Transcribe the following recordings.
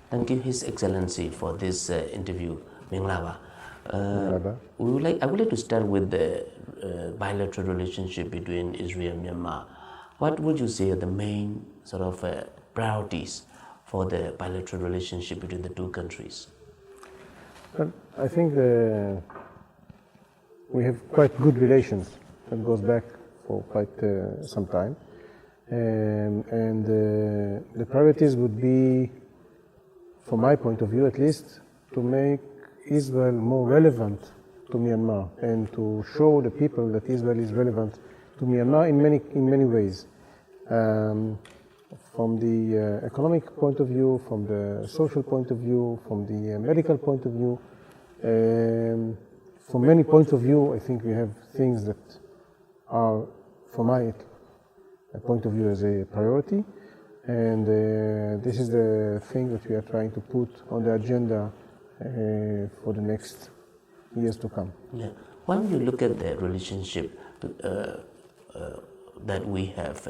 Thank you, His Excellency, for this interview, Minglaba. I would like to start with the bilateral relationship between Israel and Myanmar. What would you say are the main sort of priorities for the bilateral relationship between the two countries? Well, I think we have quite good relations that goes back for quite some time. And the priorities would be, from my point of view at least, to make Israel more relevant to Myanmar and to show the people that Israel is relevant to Myanmar in many ways. From the economic point of view, from the social point of view, from the medical point of view, from many points of view, I think we have things that are, from my point of view, as a priority. And this is the thing that we are trying to put on the agenda for the next years to come. Yeah. When you look at the relationship that we have,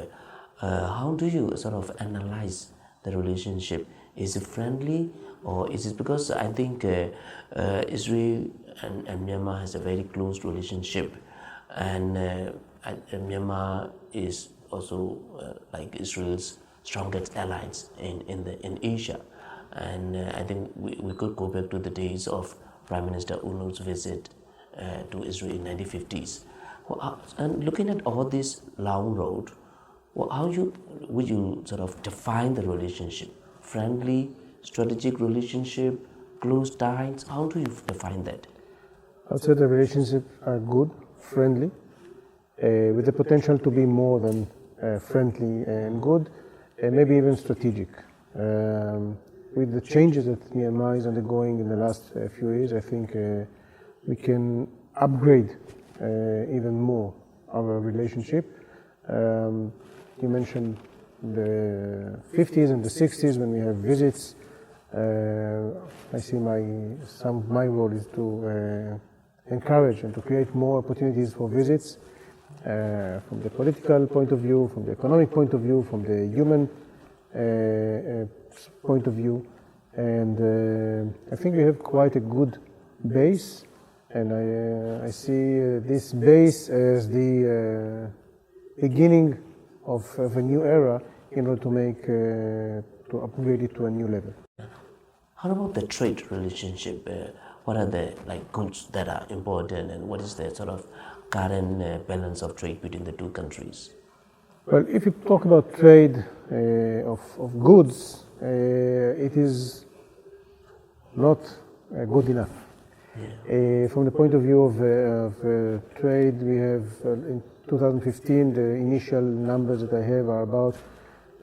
how do you sort of analyze the relationship? Is it friendly, or is it because I think Israel and Myanmar has a very close relationship, and Myanmar is also like Israel's strongest allies in Asia, and I think we could go back to the days of Prime Minister UNO's visit to Israel in 1950s. And looking at all this long road, how would you sort of define the relationship? Friendly, strategic relationship, close ties? How do you define that? I'd say the relationships are good, friendly, with the potential to be more than friendly and good, and maybe even strategic. With the changes that Myanmar is undergoing in the last few years, I think we can upgrade even more our relationship. You mentioned the 50s and the 60s when we have visits. I see my role is to encourage and to create more opportunities for visits from the political point of view, from the economic point of view, from the human point of view. And I think we have quite a good base, and I see this base as the beginning of a new era in order to upgrade it to a new level. How about the trade relationship? What are the goods that are important, and what is the sort of current balance of trade between the two countries? Well, if you talk about trade of goods, it is not good enough. Yeah. From the point of view of trade, we have in 2015, the initial numbers that I have are about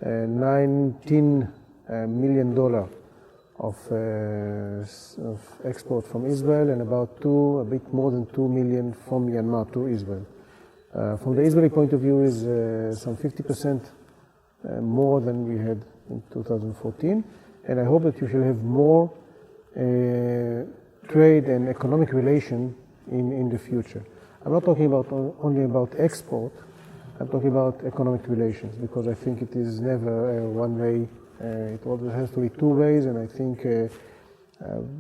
$19 million of export from Israel, and about a bit more than 2 million from Myanmar to Israel. From the Israeli point of view, is some 50% more than we had in 2014, and I hope that you shall have more trade and economic relation in the future. I'm not talking only about export, I'm talking about economic relations, because I think it is never one way. It always has to be two ways, and I think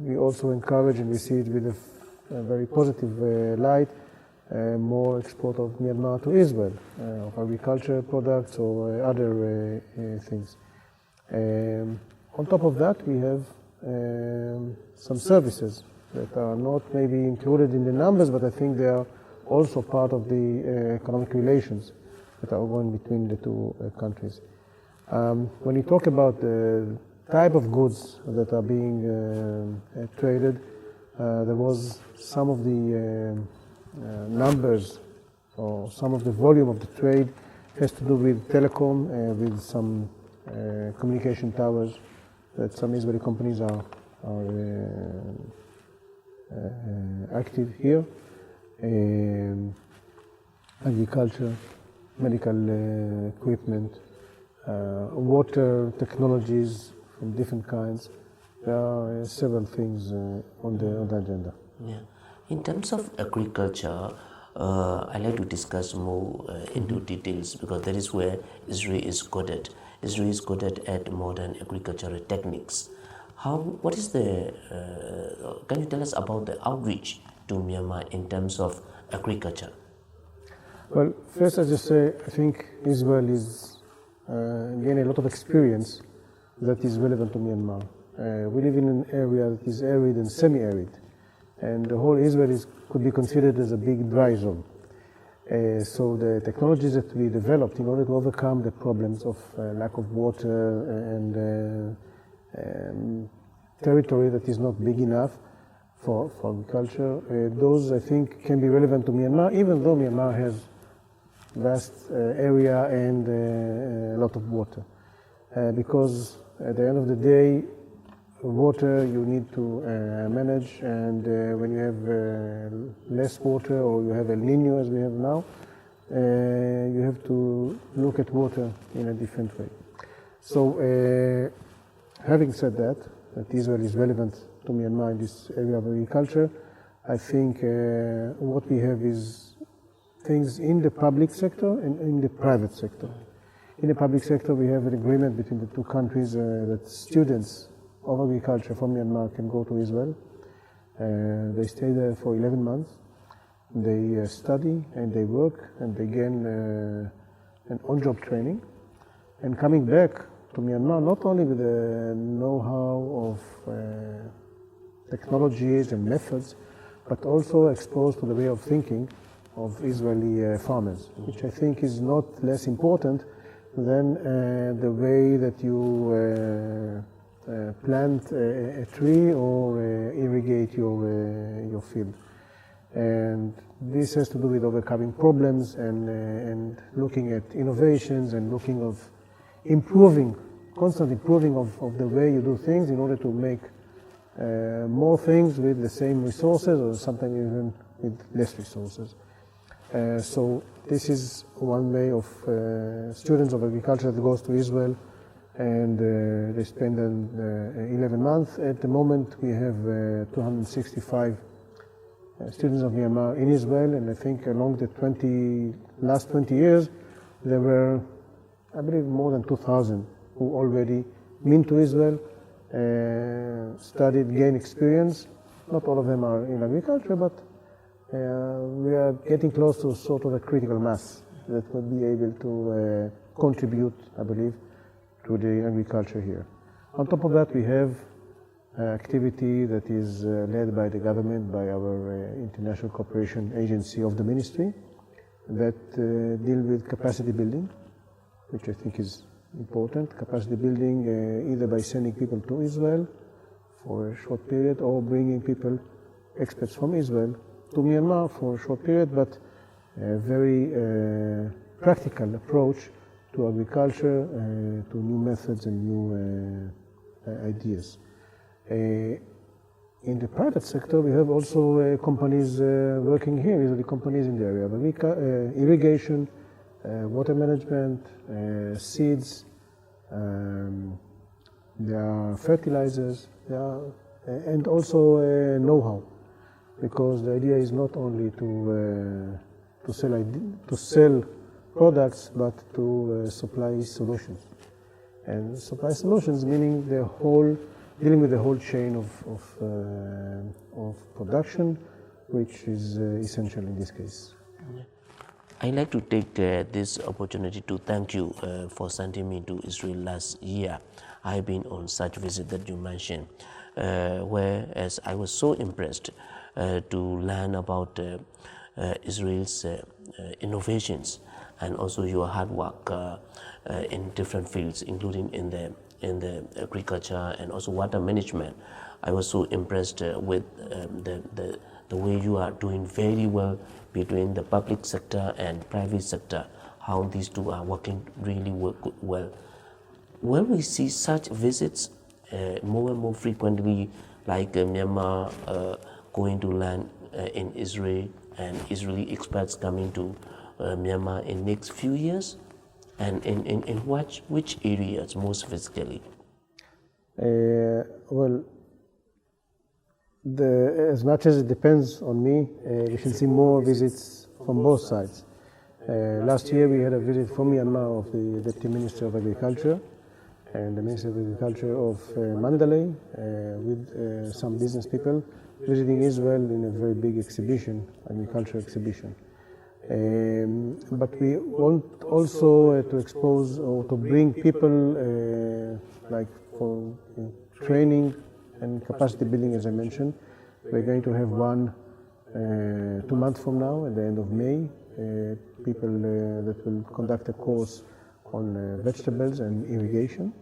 we also encourage, and we see it with a very positive light, more export of Myanmar to Israel, of agricultural products or other things. On top of that, we have some services that are not maybe included in the numbers, but I think they are also part of the economic relations that are going between the two countries. When you talk about the type of goods that are being traded, there was some of the numbers or some of the volume of the trade has to do with telecom, with some communication towers that some Israeli companies are active here, agriculture, medical equipment, water technologies from different kinds. There are several things on the agenda. Yeah. In terms of agriculture, I like to discuss more into details, because that is where Israel is good at. Israel is good at modern agricultural techniques. What is the, can you tell us about the outreach to Myanmar in terms of agriculture? Well, first, as you say, I think Israel is gained a lot of experience that is relevant to Myanmar. We live in an area that is arid and semi-arid, and the whole Israel could be considered as a big dry zone. So the technologies that we developed in order to overcome the problems of lack of water and territory that is not big enough for agriculture, those I think can be relevant to Myanmar, even though Myanmar has vast area and a lot of water. Because at the end of the day, water you need to manage, and when you have less water or you have El Nino as we have now, you have to look at water in a different way. So having said that Israel is relevant to Myanmar in this area of agriculture, I think what we have is things in the public sector and in the private sector. In the public sector, we have an agreement between the two countries that students of agriculture from Myanmar can go to Israel. They stay there for 11 months. They study and they work and they gain an on-job training. And coming back to Myanmar, not only with the know-how of technologies and methods, but also exposed to the way of thinking of Israeli farmers, which I think is not less important than the way that you plant a tree or irrigate your field. And this has to do with overcoming problems and looking at innovations and looking of improving, constant improving of the way you do things in order to make more things with the same resources or sometimes even with less resources. So this is one way of students of agriculture that goes to Israel, and they spend 11 months. At the moment we have 265 students of Myanmar in Israel, and I think along the last 20 years there were, I believe, more than 2,000 who already been to Israel, studied, gained experience. Not all of them are in agriculture, but we are getting close to sort of a critical mass that will be able to contribute, I believe, to the agriculture here. On top of that, we have activity that is led by the government, by our International Cooperation Agency of the Ministry, that deal with capacity building, which I think is important. Capacity building either by sending people to Israel for a short period or bringing people, experts from Israel, to Myanmar for a short period, but a very practical approach to agriculture, to new methods and new ideas. In the private sector, we have also companies working here, Israeli companies in the area of irrigation, water management, seeds, there are fertilizers, and also know-how, because the idea is not only to sell products, but to supply solutions. And supply solutions meaning dealing with the whole chain of production, which is essential in this case. I'd like to take this opportunity to thank you for sending me to Israel last year. I've been on such visit that you mentioned, whereas I was so impressed to learn about Israel's innovations and also your hard work in different fields, including in the agriculture and also water management. I was so impressed with the way you are doing very well between the public sector and private sector, how these two are working really well. When we see such visits more and more frequently, like Myanmar going to land in Israel and Israeli experts coming to Myanmar in next few years, and in which areas most physically? Well, as much as it depends on me, we should see more visits from both sides. Last year we had a visit from Myanmar of the Deputy Minister of Agriculture, and the Ministry of Agriculture of Mandalay with some business people visiting Israel in a very big exhibition, agricultural exhibition. But we want also to expose or to bring people like for training and capacity building, as I mentioned. We're going to have one 2 months from now, at the end of May, people that will conduct a course on vegetables and irrigation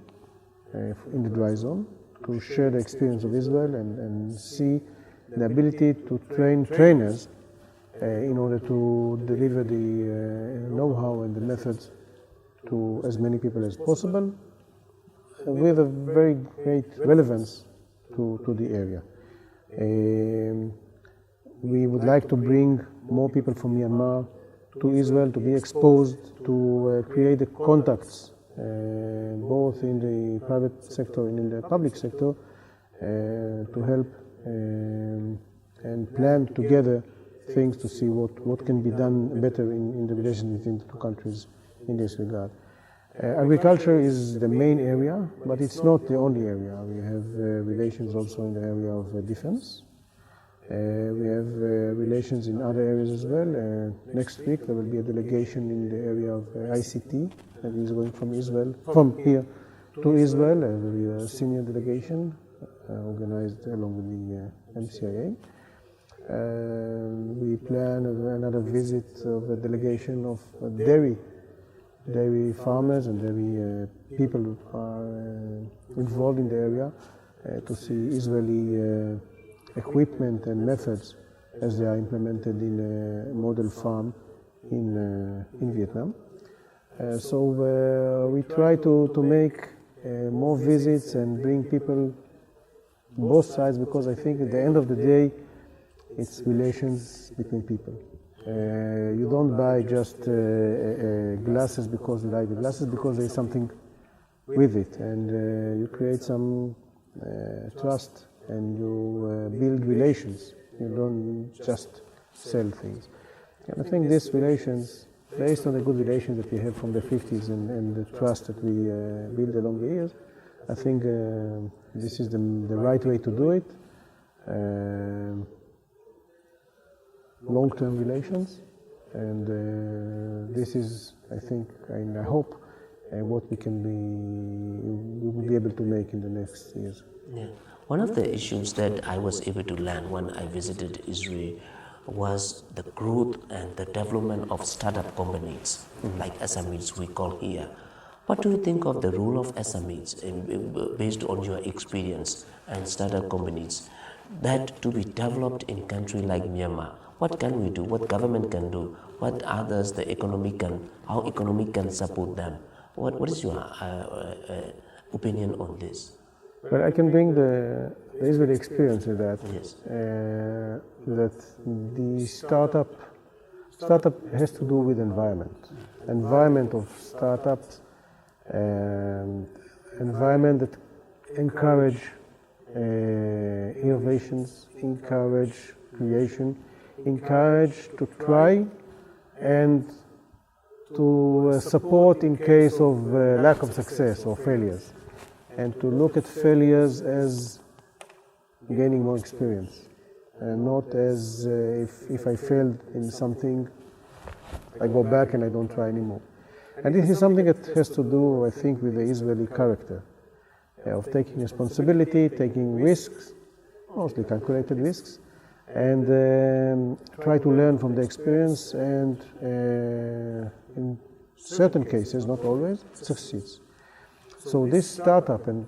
in the dry zone to share the experience of Israel and see the ability to train trainers in order to deliver the know-how and the methods to as many people as possible with a very great relevance to the area. We would like to bring more people from Myanmar to Israel to be exposed, to create the contacts both in the private sector and in the public sector to help and plan together things to see what can be done better in the relations between the two countries in this regard. Agriculture is the main area, but it's not the only area. We have relations also in the area of defense. We have relations in other areas as well. Next week there will be a delegation in the area of ICT that is going from here to Israel. There will be a senior delegation organized along with the MCIA. We plan another visit of a delegation of dairy farmers and dairy people who are involved in the area to see Israeli equipment and methods as they are implemented in a model farm in Vietnam. So we try to make more visits and bring people both sides, because I think at the end of the day it's relations between people. You don't buy just glasses because you like the glasses, because there is something with it, and you create some trust and you build relations. You don't just sell things. And I think these relations, based on the good relations that we have from the 50s and the trust that we build along the years, I think this is the right way to do it. Long-term relations, and this is, I think, and I hope, what we will be able to make in the next years. Yeah. One of the issues that I was able to learn when I visited Israel was the growth and the development of startup companies, like SMEs we call here. What do you think of the role of SMEs based on your experience and startup companies that to be developed in a country like Myanmar? What can we do? What government can do? What others, how economic can support them? What is your opinion on this? Well, I can bring the Israeli experience with that. Yes. That the startup has to do with environment of startups, environment that encourage innovations, encourage creation, encourage to try and to support in case of lack of success or failures, and to look at failures as gaining more experience, and not as if I failed in something, I go back and I don't try anymore. And this is something that has to do, I think, with the Israeli character of taking responsibility, taking risks, mostly calculated risks, and try to learn from the experience, and in certain cases, not always, succeeds. So this startup, and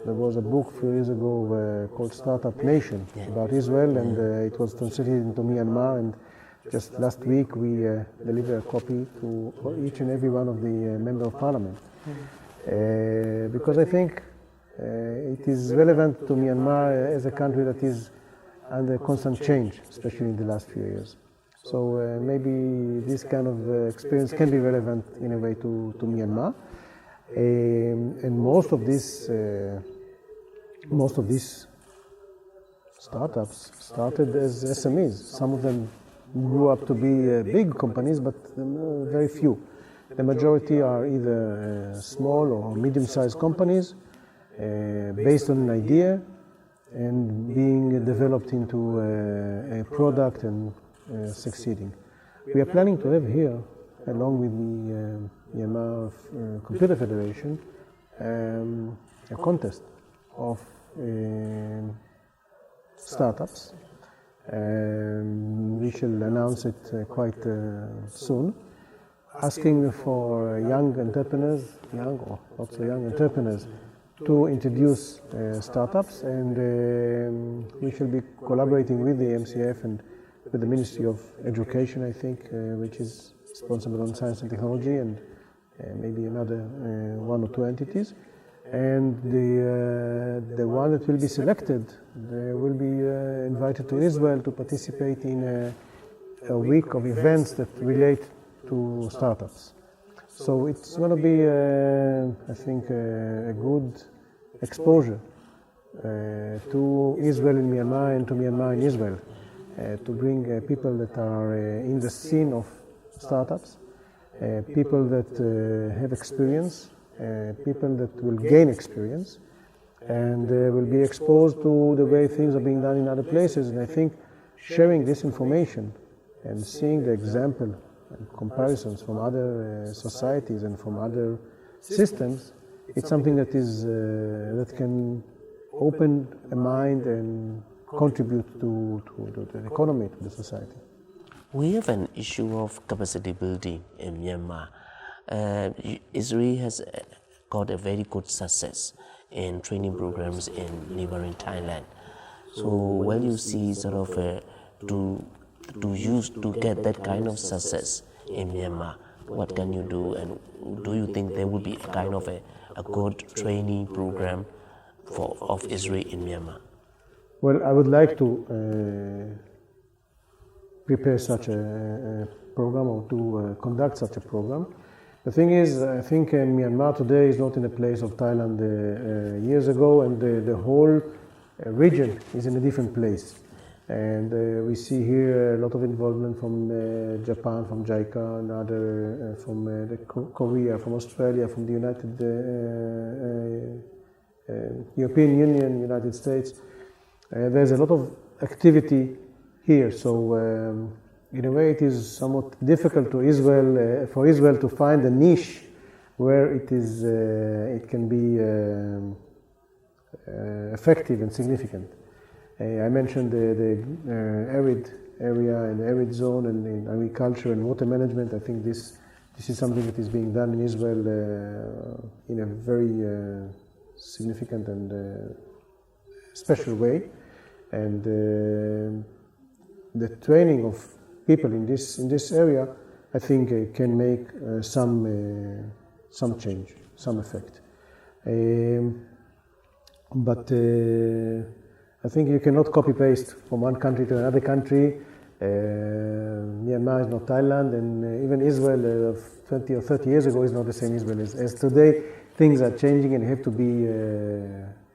there was a book a few years ago called Startup Nation about Israel, and it was translated into Myanmar, and just last week we delivered a copy to each and every one of the members of parliament. Because I think it is relevant to Myanmar as a country that is under constant change, especially in the last few years. So maybe this kind of experience can be relevant in a way to Myanmar. And most of these startups started as SMEs. Some of them grew up to be big companies, but very few. The majority are either small or medium-sized companies based on an idea and being developed into a product and succeeding. We are planning to have here, along with the Myanmar Computer Federation, a contest of startups. We shall announce it quite soon, asking for young entrepreneurs, young or not so young entrepreneurs, to introduce startups, and we shall be collaborating with the MCF and with the Ministry of Education, I think, which is responsible on science and technology, and maybe another one or two entities. And the one that will be selected will be invited to Israel to participate in a week of events that relate to startups. So it's going to be, I think, a good exposure to Israel in Myanmar and to Myanmar in Israel, to bring people that are in the scene of startups, people that have experience, people that will gain experience, and will be exposed to the way things are being done in other places. And I think sharing this information and seeing the example and comparisons from other societies and from other systems, it's something that is that can open a mind and contribute to the economy, to the society. We have an issue of capacity building in Myanmar. Israel has got a very good success in training programs in neighboring Thailand. So when you see sort of to get that kind of success in Myanmar, what can you do, and do you think there will be a kind of a good training program of Israel in Myanmar? Well, I would like to prepare such a program or to conduct such a program. The thing is, I think Myanmar today is not in the place of Thailand years ago, and the whole region is in a different place. And we see here a lot of involvement from Japan, from JICA, and other, from Korea, from Australia, from the European Union, United States. There's a lot of activity here, so in a way it is somewhat difficult to Israel, for Israel to find a niche where it can be effective and significant. I mentioned the arid area and the arid zone, and in agriculture and water management. I think this is something that is being done in Israel in a very significant and special way. And the training of people in this area, I think, can make some change, some effect. But I think you cannot copy-paste from one country to another country. Myanmar is not Thailand, and even Israel 20 or 30 years ago is not the same Israel as today. Things are changing, and you have to be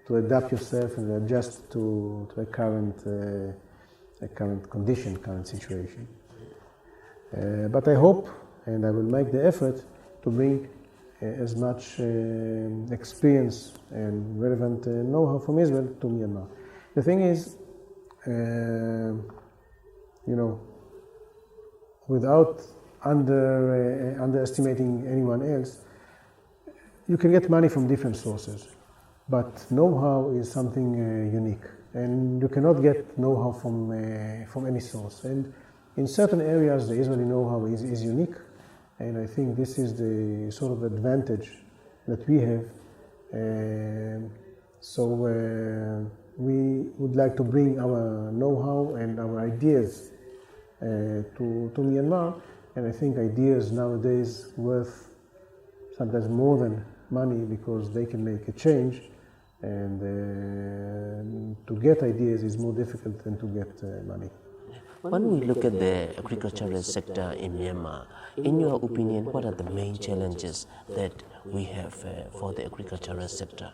to adapt yourself and adjust to a current condition, current situation. But I hope, and I will make the effort to bring as much experience and relevant know-how from Israel to Myanmar. The thing is, without underestimating anyone else, you can get money from different sources, but know-how is something unique, and you cannot get know-how from any source. And in certain areas, the Israeli know-how is unique, and I think this is the sort of advantage that we have. We would like to bring our know-how and our ideas to Myanmar, and I think ideas nowadays worth sometimes more than money, because they can make a change, and to get ideas is more difficult than to get money. When we look at the agricultural sector in Myanmar, in your opinion, what are the main challenges that we have for the agricultural sector?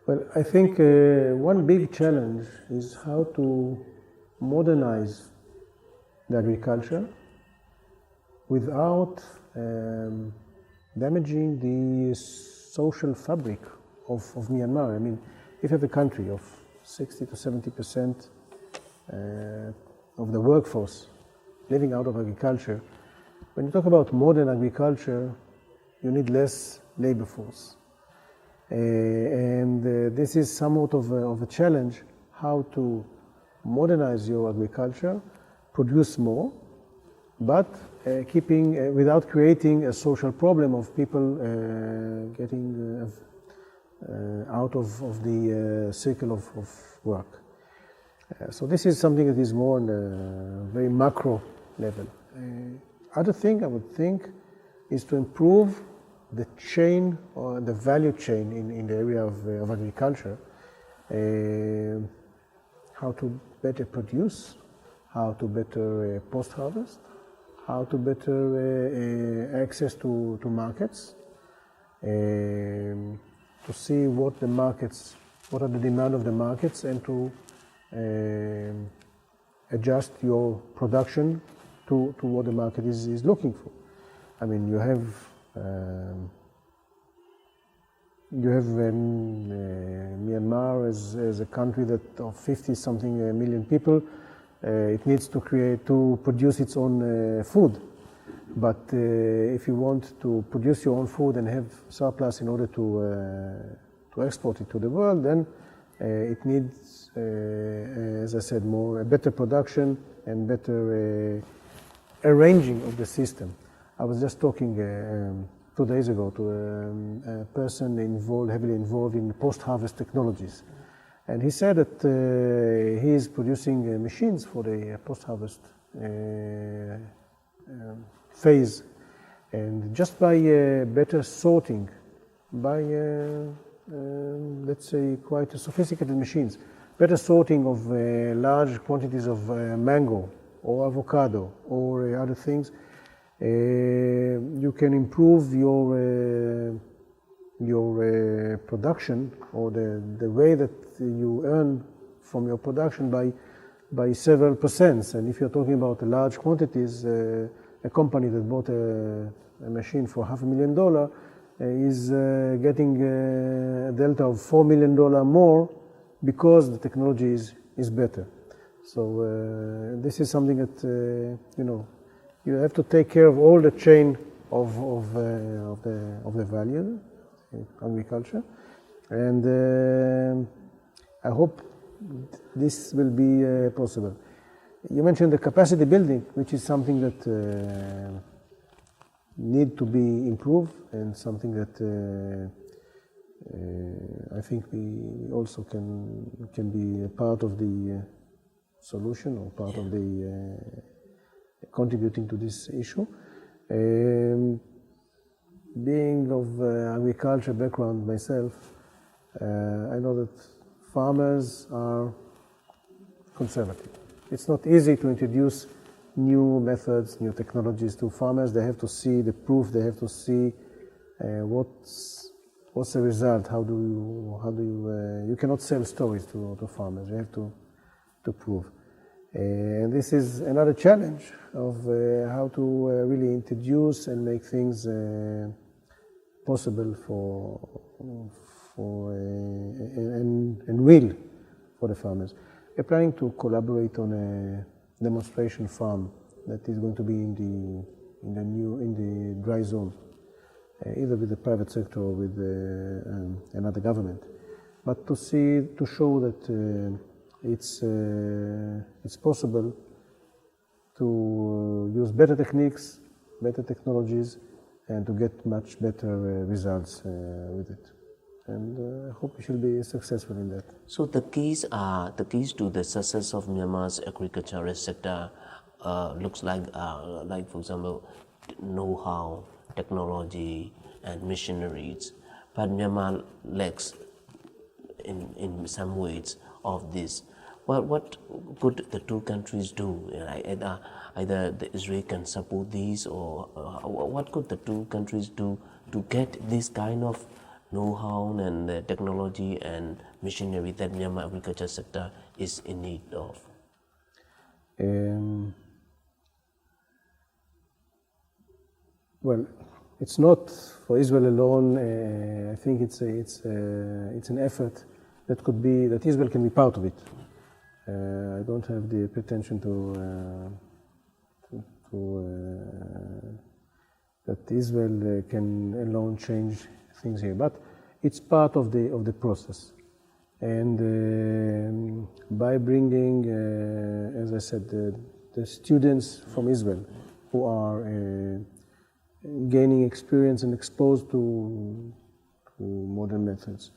Well, I think one big challenge is how to modernize the agriculture without damaging the social fabric of Myanmar. I mean, if you have a country of 60 to 70% of the workforce living out of agriculture, when you talk about modern agriculture, you need less labor force. This is somewhat of a challenge, how to modernize your agriculture, produce more, but keeping without creating a social problem of people getting out of the circle of work. So this is something that is more on a very macro level. Other thing I would think is to improve the chain or the value chain in the area of agriculture, how to better produce, how to better post-harvest, how to better access to markets, to see what the markets, what are the demand of the markets, and to adjust your production to what the market is looking for. I mean, you have Myanmar as a country that of 50-something million people. It needs to produce its own food. But if you want to produce your own food and have surplus in order to export it to the world, then it needs, as I said, a better production and better arranging of the system. I was just talking 2 days ago to a person heavily involved in post-harvest technologies. And he said that he is producing machines for the post-harvest phase. And just by better sorting, by, let's say, quite sophisticated machines, better sorting of large quantities of mango or avocado or other things, you can improve your production or the way that you earn from your production by several percents. And if you're talking about large quantities, a company that bought a machine for $500,000 is getting a delta of $4 million more because the technology is better. So this is something that you have to take care of all the chain of the value in agriculture, and I hope this will be possible. You mentioned the capacity building, which is something that need to be improved, and something that I think we also can be a part of the solution or part of the contributing to this issue. Being of agriculture background myself, I know that farmers are conservative. It's not easy to introduce new methods, new technologies to farmers. They have to see the proof. They have to see what's the result. How do you? You cannot sell stories to farmers. You have to prove. And this is another challenge of how to really introduce and make things possible and real for the farmers. We're planning to collaborate on a demonstration farm that is going to be in the dry zone, either with the private sector or with another government, but to show that it's possible to use better techniques, better technologies, and to get much better results with it. And I hope we shall be successful in that. So the keys to the success of Myanmar's agricultural sector looks like for example, know-how, technology, and machineries. But Myanmar lacks in some ways of this. Well, what could the two countries do? Either the Israel can support these, or what could the two countries do to get this kind of know-how and technology and machinery that Myanmar agriculture sector is in need of? Well, it's not for Israel alone. I think it's an effort that Israel can be part of it. I don't have the pretension that Israel can alone change things here, but it's part of the process. And by bringing, as I said, the students from Israel who are gaining experience and exposed to modern methods,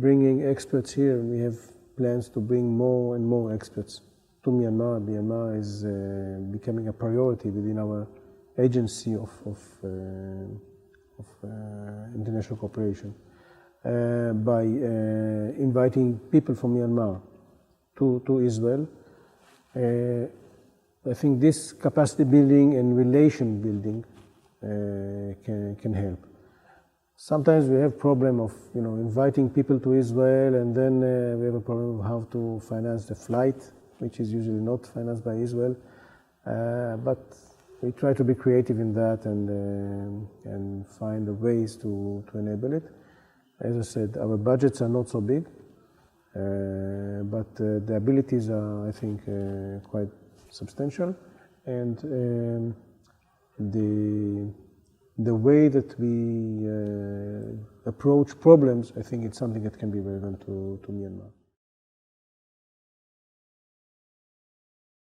bringing experts here, we have plans to bring more and more experts to Myanmar. Myanmar is becoming a priority within our agency of international cooperation by inviting people from Myanmar to Israel. I think this capacity building and relation building can help. Sometimes we have problem of inviting people to Israel, and then we have a problem of how to finance the flight, which is usually not financed by Israel. But we try to be creative in that and find ways to enable it. As I said, our budgets are not so big, but the abilities are, I think, quite substantial, and the way that we approach problems, I think it's something that can be relevant to Myanmar.